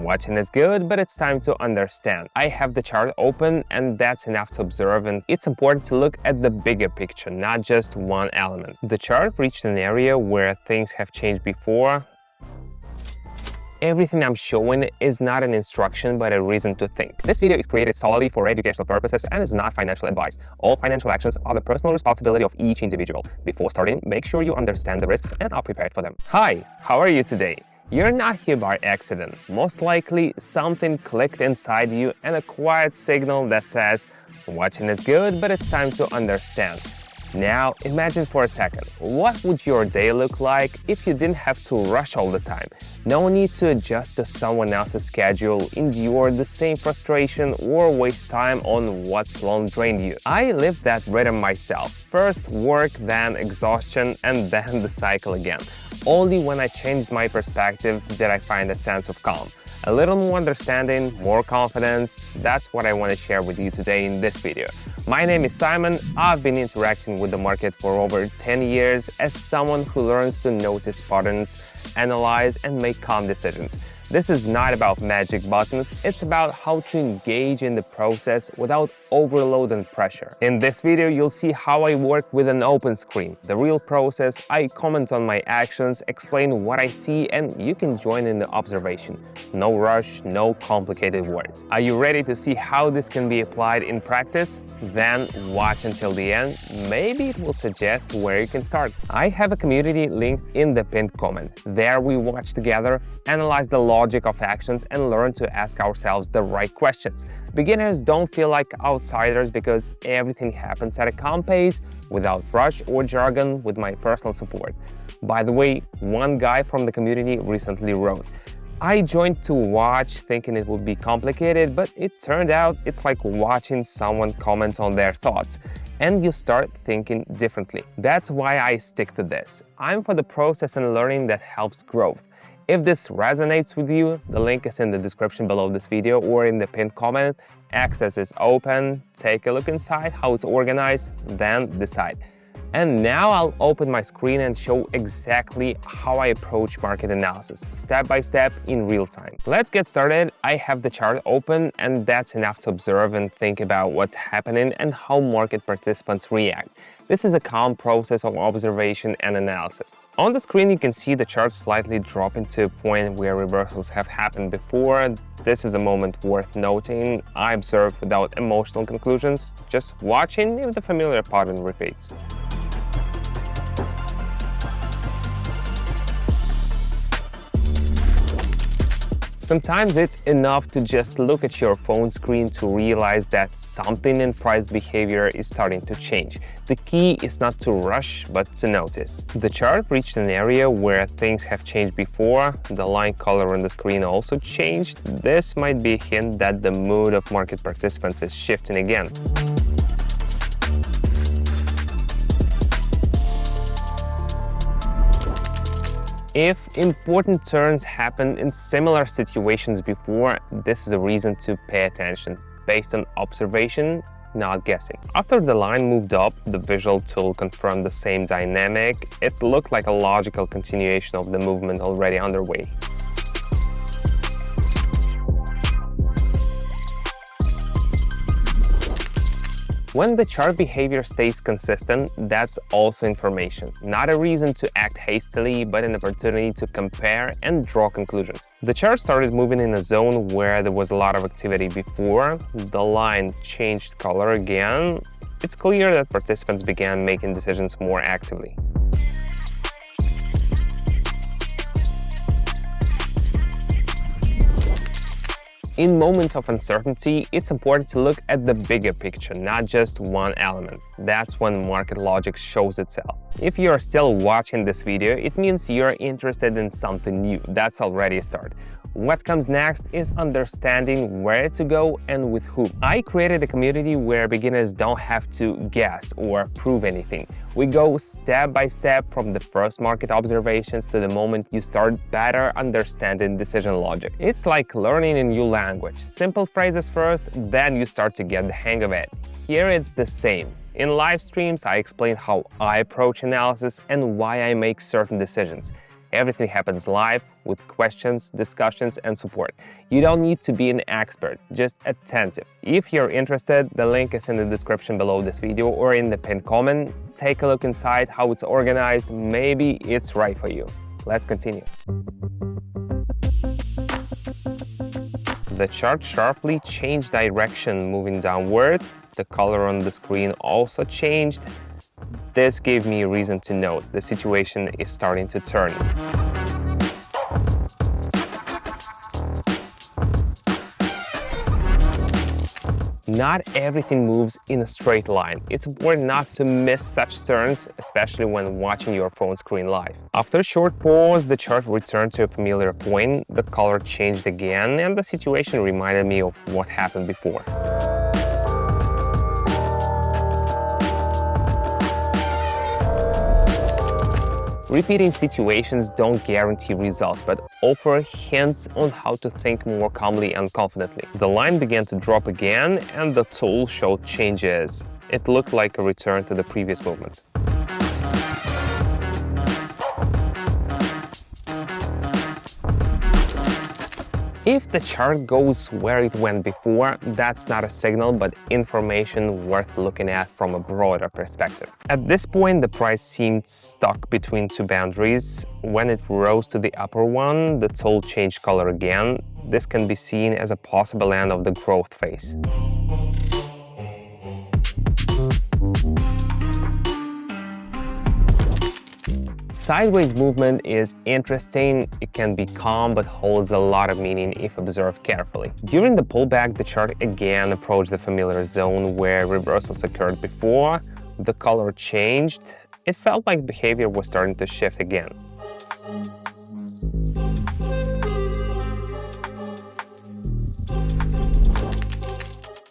Watching is good, but it's time to understand. I have the chart open, and that's enough to observe, and it's important to look at the bigger picture, not just one element. The chart reached an area where things have changed before. Everything I'm showing is not an instruction, but a reason to think. This video is created solely for educational purposes and is not financial advice. All financial actions are the personal responsibility of each individual. Before starting, make sure you understand the risks and are prepared for them. Hi, how are you today? You're not here by accident. Most likely, something clicked inside you and a quiet signal that says, watching is good, but it's time to understand. Now, imagine for a second, what would your day look like if you didn't have to rush all the time? No need to adjust to someone else's schedule, endure the same frustration, or waste time on what long drained you. I lived that rhythm myself. First work, then exhaustion, and then the cycle again. Only when I changed my perspective did I find a sense of calm. A little more understanding, more confidence. That's what I want to share with you today in this video. My name is Simon. I've been interacting with the market for over 10 years as someone who learns to notice patterns, analyze, and make calm decisions. This is not about magic buttons, it's about how to engage in the process without overload and pressure. In this video, you'll see how I work with an open screen, the real process. I comment on my actions, explain what I see, and you can join in the observation. No rush, no complicated words. Are you ready to see how this can be applied in practice? Then watch until the end. Maybe it will suggest where you can start. I have a community linked in the pinned comment. There we watch together, analyze the logic of actions, and learn to ask ourselves the right questions. Beginners don't feel like outsiders because everything happens at a calm pace, without rush or jargon, with my personal support. By the way, one guy from the community recently wrote, I joined to watch thinking it would be complicated, but it turned out it's like watching someone comment on their thoughts, and you start thinking differently. That's why I stick to this. I'm for the process and learning that helps growth. If this resonates with you, the link is in the description below this video or in the pinned comment. Access is open. Take a look inside how it's organized, then decide. And now I'll open my screen and show exactly how I approach market analysis, step by step in real time. Let's get started. I have the chart open, and that's enough to observe and think about what's happening and how market participants react. This is a calm process of observation and analysis. On the screen, you can see the chart slightly dropping to a point where reversals have happened before. This is a moment worth noting. I observe without emotional conclusions, just watching if the familiar pattern repeats. Sometimes it's enough to just look at your phone screen to realize that something in price behavior is starting to change. The key is not to rush, but to notice. The chart reached an area where things have changed before. The line color on the screen also changed. This might be a hint that the mood of market participants is shifting again. If important turns happened in similar situations before, this is a reason to pay attention, based on observation, not guessing. After the line moved up, the visual tool confirmed the same dynamic. It looked like a logical continuation of the movement already underway. When the chart behavior stays consistent, that's also information. Not a reason to act hastily, but an opportunity to compare and draw conclusions. The chart started moving in a zone where there was a lot of activity before. The line changed color again. It's clear that participants began making decisions more actively. In moments of uncertainty, it's important to look at the bigger picture, not just one element. That's when market logic shows itself. If you're still watching this video, it means you're interested in something new. That's already a start. What comes next is understanding where to go and with whom. I created a community where beginners don't have to guess or prove anything. We go step by step from the first market observations to the moment you start better understanding decision logic. It's like learning a new language. Simple phrases first, then you start to get the hang of it. Here it's the same. In live streams, I explain how I approach analysis and why I make certain decisions. Everything happens live with questions, discussions, and support. You don't need to be an expert, just attentive. If you're interested, the link is in the description below this video or in the pinned comment. Take a look inside how it's organized. Maybe it's right for you. Let's continue. The chart sharply changed direction, moving downward. The color on the screen also changed. This gave me a reason to note the situation is starting to turn. Not everything moves in a straight line. It's important not to miss such turns, especially when watching your phone screen live. After a short pause, the chart returned to a familiar point, the color changed again, and the situation reminded me of what happened before. Repeating situations don't guarantee results, but offer hints on how to think more calmly and confidently. The line began to drop again, and the tool showed changes. It looked like a return to the previous movement. If the chart goes where it went before, that's not a signal, but information worth looking at from a broader perspective. At this point, the price seemed stuck between two boundaries. When it rose to the upper one, the tool changed color again. This can be seen as a possible end of the growth phase. Sideways movement is interesting. It can be calm but holds a lot of meaning if observed carefully. During the pullback, the chart again approached the familiar zone where reversals occurred before. The color changed. It felt like behavior was starting to shift again.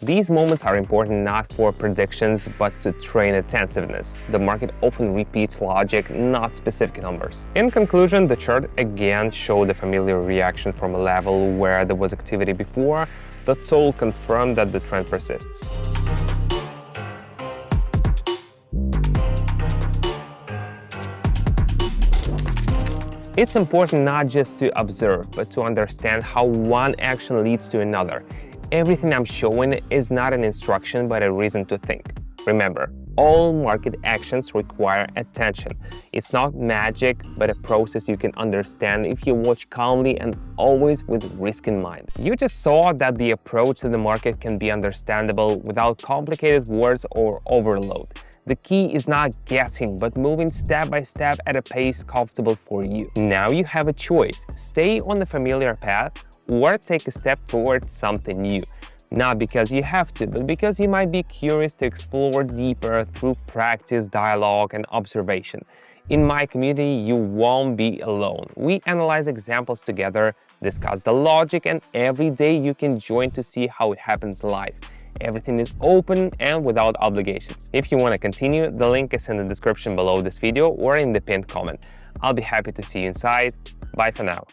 These moments are important not for predictions, but to train attentiveness. The market often repeats logic, not specific numbers. In conclusion, the chart again showed a familiar reaction from a level where there was activity before. The tool confirmed that the trend persists. It's important not just to observe, but to understand how one action leads to another. Everything I'm showing is not an instruction, but a reason to think. Remember, all market actions require attention. It's not magic, but a process you can understand if you watch calmly and always with risk in mind. You just saw that the approach to the market can be understandable without complicated words or overload. The key is not guessing, but moving step by step at a pace comfortable for you. Now you have a choice. Stay on the familiar path or take a step towards something new. Not because you have to, but because you might be curious to explore deeper through practice, dialogue, and observation. In my community, you won't be alone. We analyze examples together, discuss the logic, and every day you can join to see how it happens live. Everything is open and without obligations. If you want to continue, the link is in the description below this video or in the pinned comment. I'll be happy to see you inside. Bye for now.